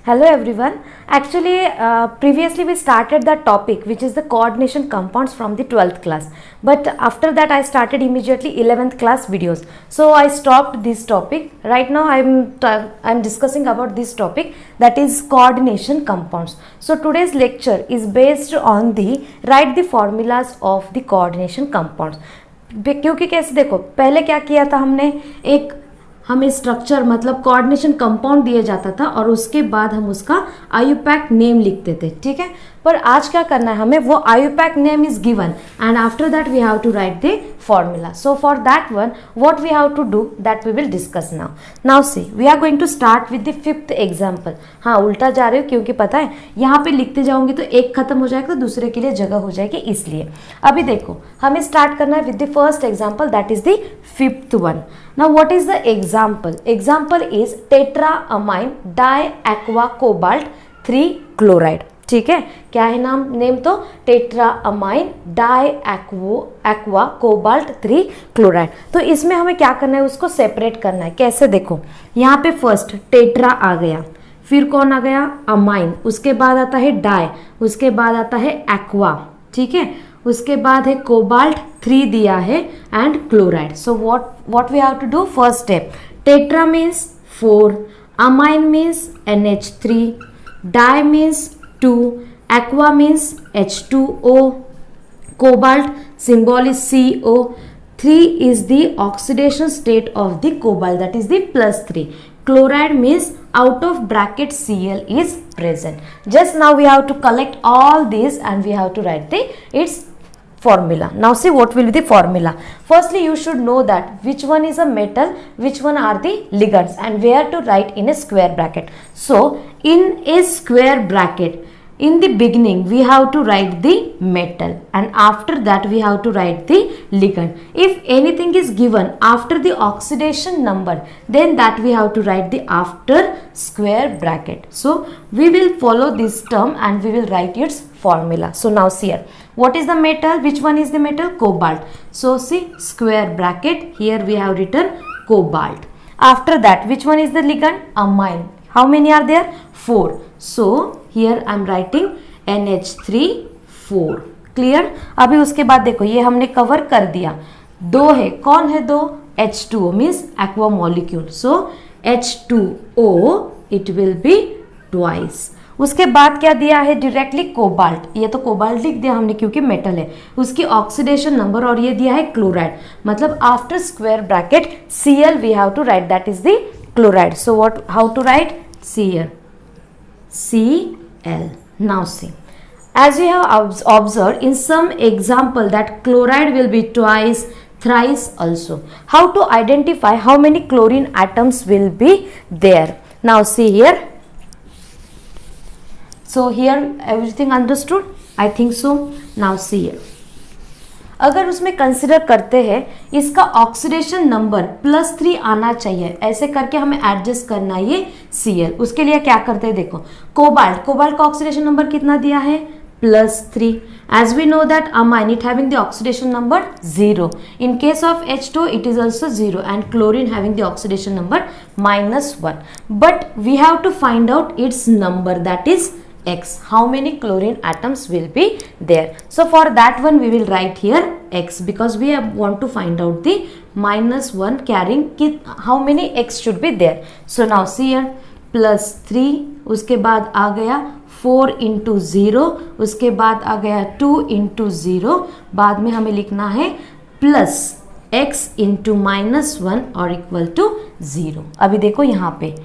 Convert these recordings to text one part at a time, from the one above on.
Hello everyone. Actually, previously we started the topic which is the coordination compounds from the 12th class. But after that I started immediately 11th class videos. So I stopped this topic. Right now I'm discussing about this topic, that is coordination compounds. So today's lecture is based on the write the formulas of the coordination compounds. क्योंकि कैसे देखो, पहले क्या किया था हमने, एक हमें स्ट्रक्चर मतलब कोऑर्डिनेशन कंपाउंड दिया जाता था और उसके बाद हम उसका आईयूपैक नेम लिखते थे, ठीक है। पर आज क्या करना है हमें, वो IUPAC name is given and after that we have to write the formula. So for that one what we have to do that we will discuss now. Now see we are going to start with the fifth example. हाँ, उल्टा जा रहे हो क्योंकि पता है यहाँ पे लिखते जाऊंगी तो एक खत्म हो जाएगा तो दूसरे के लिए जगह हो जाएगी, इसलिए अभी देखो हमें स्टार्ट करना है with the first example, that is the fifth one. Now what is the example? Example is tetraamine diaqua cobalt 3 chloride. ठीक है, क्या है नेम तो टेट्राअमाइन डाइएक्वा कोबाल्ट 3 क्लोराइड. तो इसमें हमें क्या करना है, उसको सेपरेट करना है. कैसे, देखो यहाँ पे फर्स्ट टेट्रा आ गया, फिर कौन आ गया, अमाइन, उसके बाद आता है डाई, उसके बाद आता है एक्वा, ठीक है, उसके बाद है कोबाल्ट 3 दिया है and chloride. So what we have to do, first step, tetra means 4, amine means NH3, di means 2, aqua means H2O, cobalt symbol is CO, 3 is the oxidation state of the cobalt, that is the +3. Chloride means out of bracket Cl is present. Just now we have to collect all these and we have to write its formula. Now see what will be the formula. Firstly you should know that which one is a metal, which one are the ligands and where to write in a square bracket. So in a square bracket, in the beginning we have to write the metal and after that we have to write the ligand. If anything is given after the oxidation number, then that we have to write the after square bracket. So we will follow this term and we will write its formula. So now see here, what is the metal, which one is the metal, cobalt. So see square bracket, here we have written cobalt. After that which one is the ligand, amine. How many are there, 4. So here I am writing NH3 4. Clear. अभी उसके बाद देखो ये हमने cover कर दिया, 2 है, कौन है 2, H2O means aqua molecule. So H2O it will be twice. उसके बाद क्या दिया है, डायरेक्टली कोबाल्ट, ये तो कोबाल्ट लिख दिया हमने क्योंकि मेटल है, उसकी ऑक्सीडेशन नंबर, और ये दिया है क्लोराइड, मतलब after square bracket Cl we have to write, that is the chloride. So how to write, Cl, Cl. Now see, as you have observed in some example that chloride will be twice, thrice also. How to identify how many chlorine atoms will be there? Now see here. So here everything understood? I think so. Now see here. अगर उसमें consider करते हैं इसका oxidation number +3 आना चाहिए, ऐसे करके हमें एडजस्ट करना है ये Cl. उसके लिए क्या करते हैं, देखो कोबाल्ट का ऑक्सीडेशन नंबर कितना दिया है, +3. As we know that amine it having the oxidation number 0. In case of H2 it is also 0 and chlorine having the oxidation number -1. But we have to find out its number, that is X. How many chlorine atoms will be there? So for that one we will write here X because we want to find out the -1 carrying how many X should be there. So now see here, +3, उसके बाद आ गया 4 into 0, उसके बाद आ गया 2 into 0, बाद में हमें लिखना है प्लस X into -1 और इक्वल टू 0. अभी देखो यहाँ पे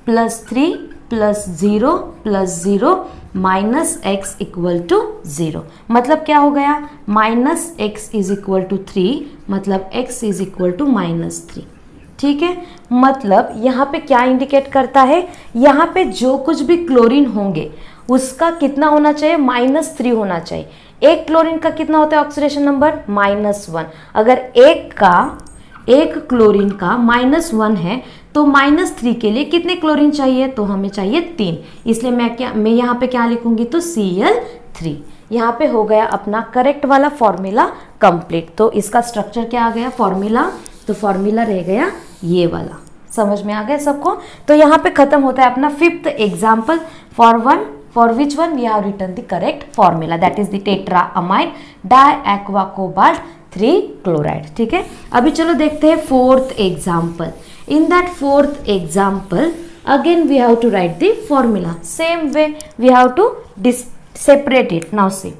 +3 +0 +0 -x इक्वल टू 0, मतलब क्या हो गया, -x इज इक्वल टू 3, मतलब x इज इक्वल टू -3. ठीक है, मतलब यहाँ पे क्या इंडिकेट करता है, यहाँ पे जो कुछ भी क्लोरीन होंगे उसका कितना होना चाहिए, -3 होना चाहिए. एक क्लोरीन का कितना होता है ऑक्सीडेशन नंबर, -1. अगर एक क्लोरीन का -1 है तो -3 के लिए कितने क्लोरीन चाहिए, तो हमें चाहिए 3. इसलिए मैं यहाँ पे क्या लिखूंगी, तो Cl3. यहाँ पे हो गया अपना करेक्ट वाला फॉर्मूला कंप्लीट. तो इसका स्ट्रक्चर क्या आ गया, फॉर्मूला, तो फॉर्मूला रह गया ये वाला. समझ में आ गया सबको? तो यहाँ पे खत्म होता है अपना fifth example. For which one we have written the correct formula, that is the tetra amine di aqua cobalt 3 chloride. ठीक है, अभी चलो देखते हैं fourth example. In that fourth example again we have to write the formula, same way we have to separate it. Now see,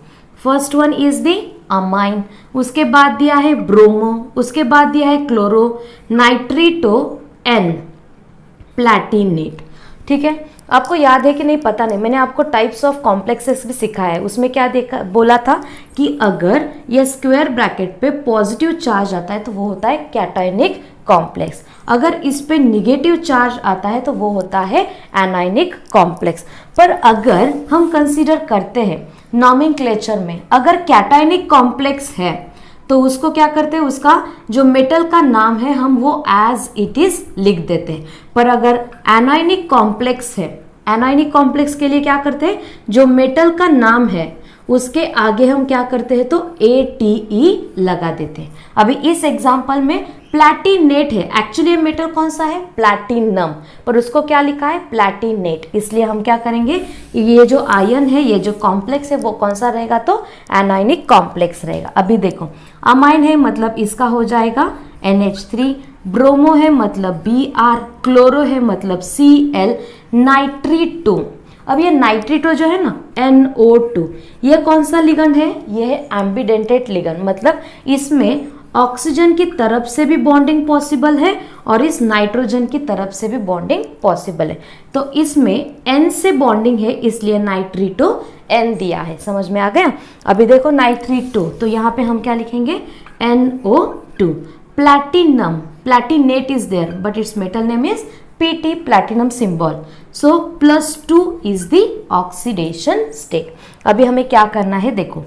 first one is the amine, उसके बाद दिया है ब्रोमो, उसके बाद दिया है क्लोरो, नाइट्रीटो, एन, प्लैटिनेट। ठीक है, आपको याद है कि नहीं पता नहीं, मैंने आपको टाइप्स ऑफ कॉम्प्लेक्सेस भी सिखाया है। उसमें क्या देखा बोला था कि अगर ये स्क्वायर ब्रैकेट पे पॉजिटिव चार्ज आता है तो वो होता है कैटायनिक कॉम्प्लेक्स, अगर इस पे निगेटिव चार्ज आता है तो वो होता है एनायनिक कॉम्प्लेक्स। पर अगर हम कंसीडर करते हैं नॉमेनक्लेचर में, अगर कैटायनिक कॉम्प्लेक्स है तो उसको क्या करते हैं, उसका जो मेटल का नाम है हम वो एज इट इज लिख देते हैं। पर अगर एनायनिक कॉम्प्लेक्स है, एनायनिक कॉम्प्लेक्स के लिए क्या करते हैं, जो मेटल का नाम है उसके आगे हम क्या करते हैं तो ATE लगा देते हैं। अभी इस एग्जांपल में प्लैटिनेट है, एक्चुअली मेटल कौन सा है, प्लैटिनम, पर उसको क्या लिखा है, प्लैटिनेट, इसलिए हम क्या करेंगे, ये जो आयन है, ये जो कॉम्प्लेक्स है वो कौन सा रहेगा तो एनायनिक कॉम्प्लेक्स रहेगा। अभी देखो, अमाइन है मतलब इसका हो जाएगा NH3, ब्रोमो है मतलब Br, क्लोरो है मतलब Cl, नाइट्रीटो, अब ये नाइट्रीटो जो है ना NO2, ये कौन सा लिगेंड है, ये है एम्बिडेंटेट लिगेंड, मतलब इसमें ऑक्सीजन की तरफ से भी बॉन्डिंग पॉसिबल है और इस नाइट्रोजन की तरफ से भी बॉन्डिंग पॉसिबल है। तो इसमें N से बॉन्डिंग है इसलिए नाइट्रीटो N दिया है, समझ में आ गया? अभी देखो नाइट्रीटो, तो यहाँ पे हम क्या लिखेंगे NO2, platinum, platinate is there but it's metal name is PT, platinum symbol. So +2 is the oxidation state. अभी हमें क्या करना है, देखो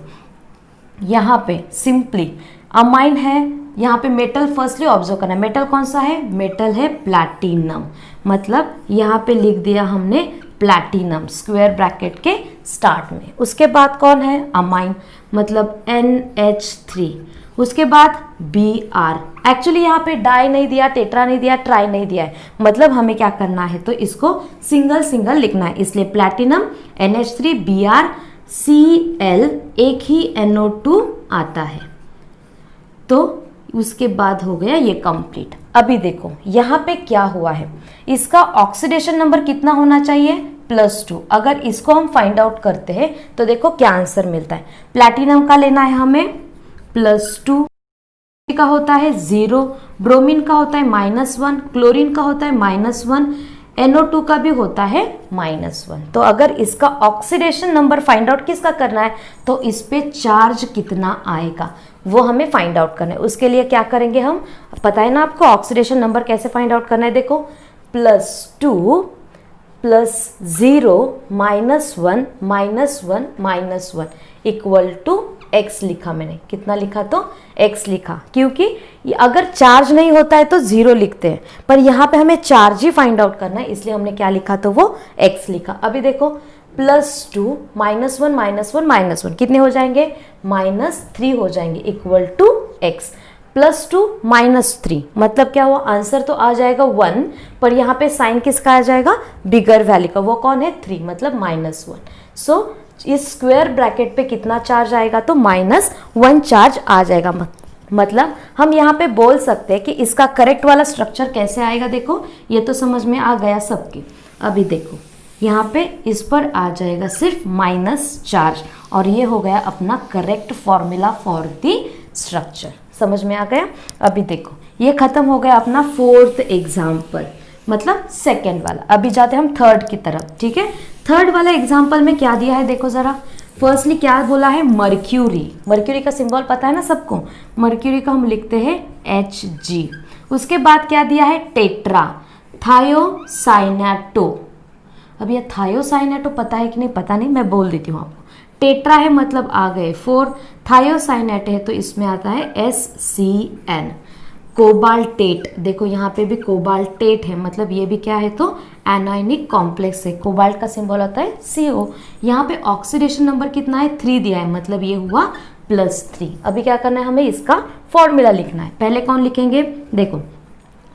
यहाँ पे सिंपली अमाइन है, यहाँ पे मेटल फर्स्टली ऑब्जर्व करना है, मेटल कौन सा है, मेटल है प्लैटिनम, मतलब यहाँ पे लिख दिया हमने प्लैटिनम स्क्वायर ब्रैकेट के स्टार्ट में। उसके बाद कौन है, अमाइन, मतलब NH3, उसके बाद Br, एक्चुअली यहाँ पे डाई नहीं दिया, टेट्रा नहीं दिया, ट्राई नहीं दिया है, मतलब हमें क्या करना है तो इसको सिंगल सिंगल लिखना है, इसलिए प्लैटिनम NH3 Br Cl, एक ही NO2 आता है, तो उसके बाद हो गया ये कंप्लीट। अभी देखो यहाँ पे क्या हुआ है, इसका ऑक्सीडेशन नंबर कितना होना चाहिए, +2। अगर इसको हम फाइंड आउट करते हैं तो देखो क्या आंसर मिलता है, प्लैटिनम का लेना है हमें +2, का होता है 0, ब्रोमीन का होता है -1, क्लोरीन का होता है -1, NO2 का भी होता है -1। तो अगर इसका ऑक्सीडेशन नंबर फाइंड आउट किसका करना है तो इस पे चार्ज कितना आएगा वो हमें फाइंड आउट करना है। उसके लिए क्या करेंगे हम, पता है ना आपको ऑक्सीडेशन नंबर कैसे फाइंड आउट करना है, देखो +2 +0 -1 -1 इक्वल टू x लिखा मैंने, कितना लिखा तो x लिखा, क्योंकि अगर चार्ज नहीं होता है तो 0 लिखते हैं, पर यहाँ पे हमें चार्ज ही फाइंड आउट करना है, इसलिए हमने क्या लिखा तो वो x लिखा। अभी देखो +2 -1 -1 कितने हो जाएंगे, -3 हो जाएंगे इक्वल टू x, +2 -3 मतलब क्या हुआ, आंसर तो आ जाएगा 1, पर यहाँ पे साइन किसका आ जाएगा, बिगर वैल्यू का, वो कौन है 3, मतलब -1। सो इस स्क्वायर ब्रैकेट पे कितना चार्ज आएगा तो -1 चार्ज आ जाएगा। मतलब हम यहाँ पे बोल सकते हैं कि इसका करेक्ट वाला स्ट्रक्चर कैसे आएगा, देखो ये तो समझ में आ गया सबके। अभी देखो यहाँ पे इस पर आ जाएगा सिर्फ माइनस चार्ज और ये हो गया अपना correct formula for the structure, समझ में आ गया। अभी देखो ये खत्म हो गया अपना फोर्थ एग्जाम्पल, मतलब सेकेंड वाला। अभी जाते हैं हम थर्ड की तरफ, ठीक है। थर्ड वाला एग्जाम्पल में क्या दिया है देखो जरा, फर्स्टली क्या बोला है, मर्क्यूरी, मर्क्यूरी का सिंबल पता है ना सबको, मर्क्यूरी का हम लिखते हैं Hg। उसके बाद क्या दिया है, टेट्रा थायोसाइनेटो। अब ये थायोसाइनेटो पता है कि नहीं पता नहीं, मैं बोल देती हूँ आपको। टेट्रा है मतलब आ गए 4, थायोसाइनेट है तो इसमें आता है SCN। कोबाल्टेट, देखो यहाँ पे भी कोबाल्टेट है, मतलब ये भी क्या है तो एनायनिक कॉम्प्लेक्स है। कोबाल्ट का सिंबल होता है CO। यहाँ पे ऑक्सीडेशन नंबर कितना है 3 दिया है, मतलब ये हुआ +3। अभी क्या करना है, हमें इसका फॉर्मूला लिखना है। पहले कौन लिखेंगे, देखो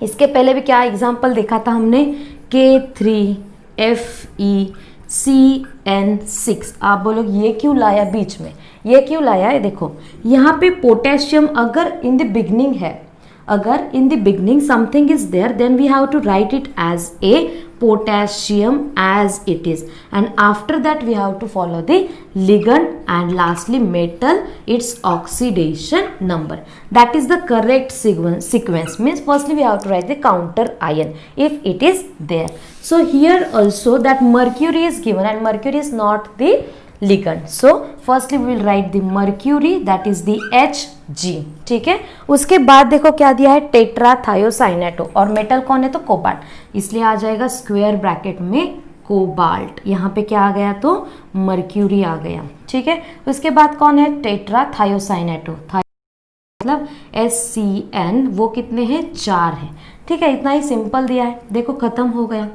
इसके पहले भी क्या एग्जाम्पल देखा था हमने, K3FeCN6। आप बोलो ये क्यों लाया बीच में, ये क्यों लाया है? देखो यहाँ पे पोटेशियम अगर इन द बिगनिंग है, अगर in the beginning something is there, then we have to write it as a potassium as it is, and after that we have to follow the ligand and lastly metal, its oxidation number. That is the correct sequence. Means firstly we have to write the counter ion if it is there. So here also that mercury is given and mercury is not the ligand. So firstly we will write the mercury, that is the Hg. ठीक है, उसके बाद देखो क्या दिया है, टेट्राथायोसाइनेटो, और metal कौन है तो कोबाल्ट, इसलिए आ जाएगा स्क्वायर ब्रैकेट में कोबाल्ट। यहाँ पे क्या आ गया तो मर्क्यूरी आ गया। ठीक है, उसके बाद कौन है टेट्राथायोसाइनेटो, मतलब SCN, वो कितने हैं 4 है। ठीक है, इतना ही सिंपल दिया है, देखो खत्म हो गया,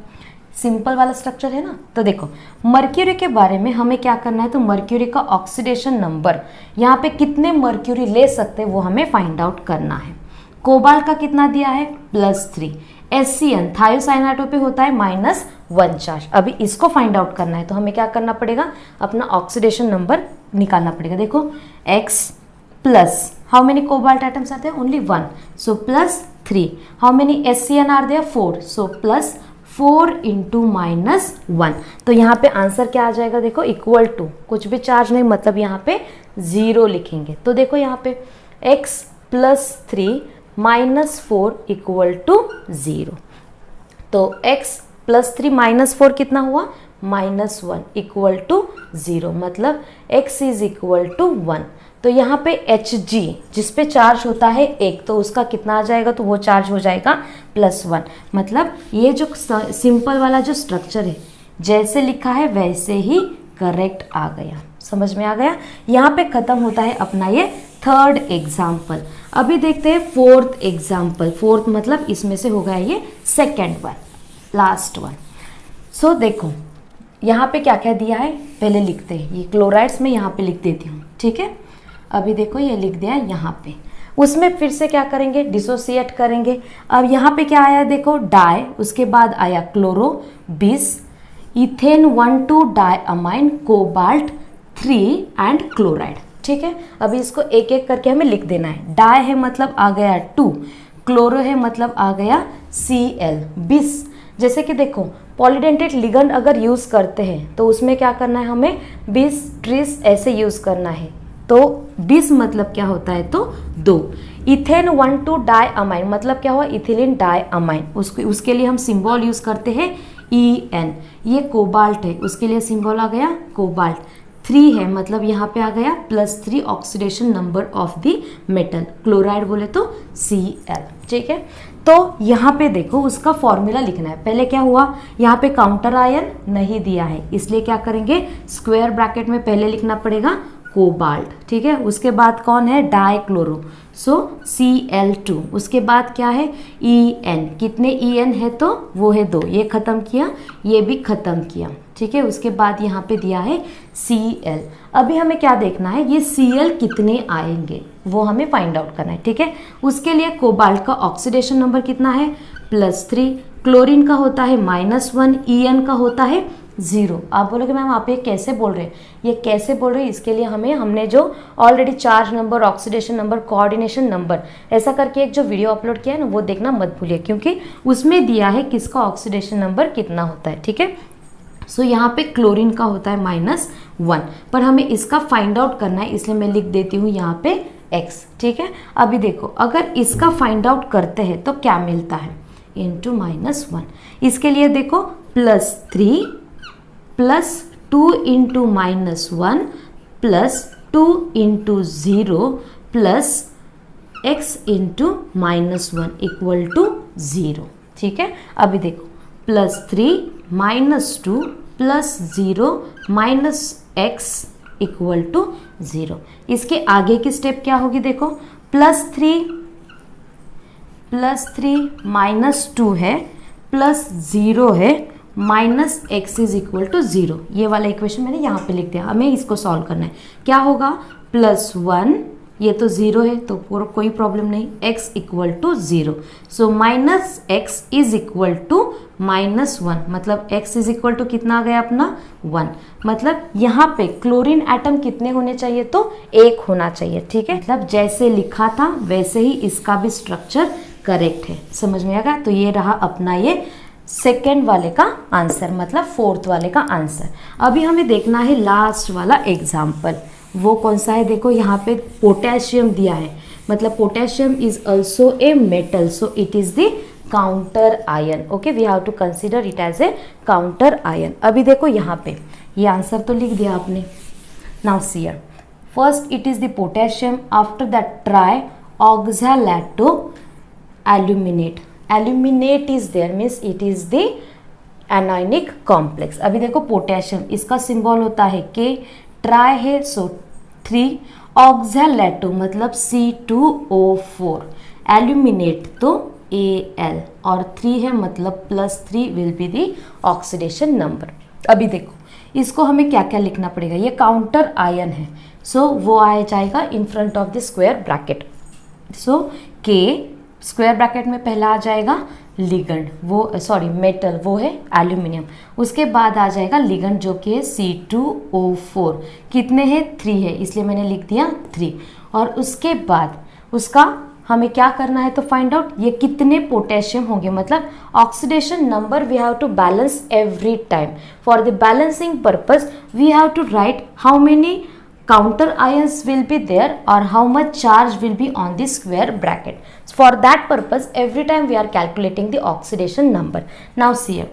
सिंपल वाला स्ट्रक्चर है ना। तो देखो मर्क्यूरी के बारे में हमें क्या करना है, तो मर्क्यूरी का ऑक्सीडेशन नंबर, यहाँ पे कितने मर्क्यूरी ले सकते हैं वो हमें फाइंड आउट करना है। कोबाल्ट का कितना दिया है +3, SCN थायोसाइनाटो पे होता है -1 चार्ज। अभी इसको फाइंड आउट करना है तो हमें क्या करना पड़ेगा, अपना ऑक्सीडेशन नंबर निकालना पड़ेगा। देखो X plus how many cobalt items आते हैं, only 1, so +3, how many SCN are there 4, so +4 × -1। तो यहाँ पे आंसर क्या आ जाएगा, देखो इक्वल टू, कुछ भी चार्ज नहीं मतलब यहाँ पे 0 लिखेंगे। तो देखो यहाँ पे x +3 -4 = 0। तो x +3 -4 कितना हुआ, -1 = 0, मतलब x = 1। तो यहाँ पे Hg जिस पे चार्ज होता है 1, तो उसका कितना आ जाएगा, तो वो चार्ज हो जाएगा +1। मतलब ये जो सिंपल वाला जो स्ट्रक्चर है जैसे लिखा है वैसे ही करेक्ट आ गया, समझ में आ गया। यहाँ पे खत्म होता है अपना ये 3rd एग्जाम्पल। अभी देखते हैं 4th एग्जाम्पल। 4th मतलब इसमें से हो गया ये 2nd वन, लास्ट वन। सो देखो यहाँ पे क्या क्या दिया है पहले लिखते हैं, ये क्लोराइड्स में यहाँ पे लिख देती हूँ। ठीक है, अभी देखो ये लिख दिया है यहाँ पे, उसमें फिर से क्या करेंगे, डिसोसिएट करेंगे। अब यहाँ पे क्या आया देखो डाई, उसके बाद आया chloro 20, ethane 1,2 diamine, cobalt 3 and chloride. ठीक है, अभी इसको एक एक करके हमें लिख देना है। डाई है मतलब आ गया 2, क्लोरो है मतलब आ गया Cl 20। जैसे कि देखो पॉलीडेंटेट लिगेंड अगर यूज़ करते हैं तो उसमें क्या करना है, हमें 20 ट्रिस ऐसे यूज़ करना है। तो 20 मतलब क्या होता है तो 2। इथेन 1,2 डाइअमाइन मतलब क्या हुआ, इथिलीन डाइअमाइन, उसके लिए हम सिंबल यूज़ करते हैं En। ये कोबाल्ट है, उसके लिए सिंबल आ गया कोबाल्ट। 3 है मतलब यहाँ पे आ गया +3 oxidation number of the metal, chloride बोले तो Cl। ठीक है, तो यहाँ पे देखो उसका फॉर्मूला लिखना है। पहले क्या हुआ, यहाँ पे काउंटर आयन नहीं दिया है, इसलिए क्या करेंगे, स्क्वायर ब्रैकेट में पहले लिखना पड़ेगा कोबाल्ट। ठीक है, उसके बाद कौन है डाइक्लोरो, सो Cl2। उसके बाद क्या है En, कितने En है तो वो है 2, ये खत्म किया, ये भी खत्म किया। ठीक है, उसके बाद यहाँ पे दिया है Cl। अभी हमें क्या देखना है, ये Cl कितने आएंगे वो हमें फाइंड आउट करना है। ठीक है, उसके लिए कोबाल्ट का ऑक्सीडेशन नंबर कितना है +3, क्लोरीन का होता है -1, En का होता है 0। आप बोलोगे मैम आप ये कैसे बोल रहे हैं, ये कैसे बोल रहे हैं, इसके लिए हमने जो already charge number, oxidation number, coordination number ऐसा करके एक जो वीडियो अपलोड किया है ना वो देखना मत भूलिए, क्योंकि उसमें दिया है किसका ऑक्सीडेशन नंबर कितना होता है। ठीक है, सो यहाँ पे क्लोरीन का होता है -1, पर हमें इसका फाइंड आउट करना है, इसलिए मैं लिख देती हूँ यहाँ पे x। ठीक है, अभी देखो अगर इसका फाइंड आउट करते हैं तो क्या मिलता है, इंटू -1। इसके लिए देखो +3 +2 × -1 +2 × 0 x × -1 = 0। ठीक है, अभी देखो +3 -2 +0 -x = 0। इसके आगे की स्टेप क्या होगी, देखो +3 -2 है +0 है -x = 0। ये वाला इक्वेशन मैंने यहाँ पे लिख दिया, हमें इसको सॉल्व करना है। क्या होगा +1 ये तो 0 है तो पूरा कोई प्रॉब्लम नहीं, x equal to 0, so minus x is equal to -1, मतलब x इज इक्वल टू कितना आ गया अपना 1, मतलब यहाँ पे क्लोरीन एटम कितने होने चाहिए, तो 1 होना चाहिए, ठीक है। मतलब जैसे लिखा था वैसे ही इसका भी स्ट्रक्चर करेक्ट है, समझ में आएगा। तो ये रहा अपना ये सेकेंड वाले का आंसर, मतलब फोर्थ वाले का आंसर। अभी हमें देखना है लास्ट वाला एग्जाम्पल, वो कौन सा है, देखो यहाँ पे पोटेशियम दिया है, मतलब potassium is also a metal, so it is the counter ion, okay, we have to consider it as a counter ion. अभी देखो यहाँ पे ये आंसर तो लिख दिया आपने। Now see here, first it is the potassium, after that tri oxalato aluminate, aluminate is there means it is the anionic complex. अभी देखो पोटेशियम, इसका सिंबल होता है के, ट्राई है सो 3, ऑक्सैलेटो मतलब C2O4, एल्यूमिनेट तो Al और 3 है मतलब +3 will be the oxidation number. अभी देखो इसको हमें क्या क्या लिखना पड़ेगा, ये काउंटर आयन है, सो वो आ जाएगा in front of the square bracket, so K square bracket में पहला आ जाएगा लिगेंड, वो सॉरी मेटल, वो है एल्यूमिनियम, उसके बाद आ जाएगा लिगेंड जो कि है C2O4, कितने हैं 3 है इसलिए मैंने लिख दिया 3, और उसके बाद उसका हमें क्या करना है तो फाइंड आउट ये कितने पोटेशियम होंगे, मतलब oxidation number we have to balance every time, for the balancing purpose we have to write how many counter ions will be there or how much charge will be on the square bracket. For that purpose every time we are calculating the oxidation number. Now see here,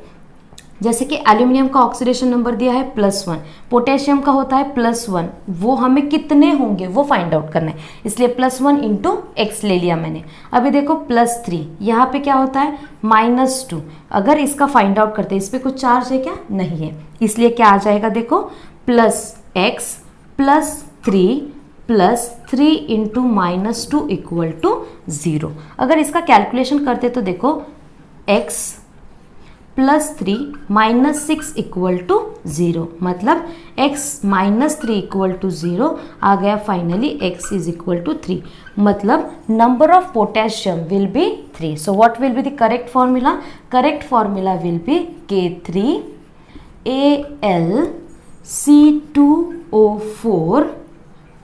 जैसे कि aluminium का oxidation number दिया है +1, potassium का होता है +1, वो हमें कितने होंगे वो फाइंड आउट करना है, इसलिए +1 इंटू एक्स ले लिया मैंने। अभी देखो +3, यहाँ पे क्या होता है -2, अगर इसका फाइंड आउट करते हैं इस पर कुछ चार्ज है क्या, नहीं है, इसलिए क्या आ जाएगा देखो +x +3 इंटू -2 इक्वल टू 0। अगर इसका कैलकुलेशन करते तो देखो x +3 -6 इक्वल टू 0, मतलब x -3 इक्वल टू 0 आ गया। Finally x is equal to 3, मतलब number of potassium will be 3। So what will be the correct formula, correct formula will be K3Al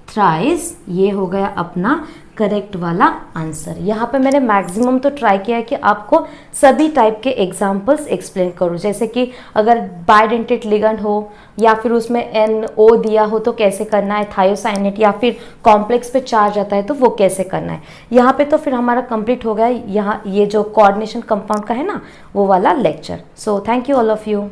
thrice, ये हो गया अपना करेक्ट वाला आंसर। यहाँ पे मैंने मैक्सिमम तो ट्राई किया है कि आपको सभी टाइप के एग्जांपल्स एक्सप्लेन करूँ, जैसे कि अगर बाइडेंटेट लिगेंड हो या फिर उसमें NO दिया हो तो कैसे करना है, थायोसाइनेट या फिर कॉम्प्लेक्स पे चार्ज आता है तो वो कैसे करना है। यहाँ पे तो फिर हमारा कंप्लीट हो गया यहाँ ये जो कोऑर्डिनेशन कंपाउंड का है ना वो वाला lecture. So thank you all of you.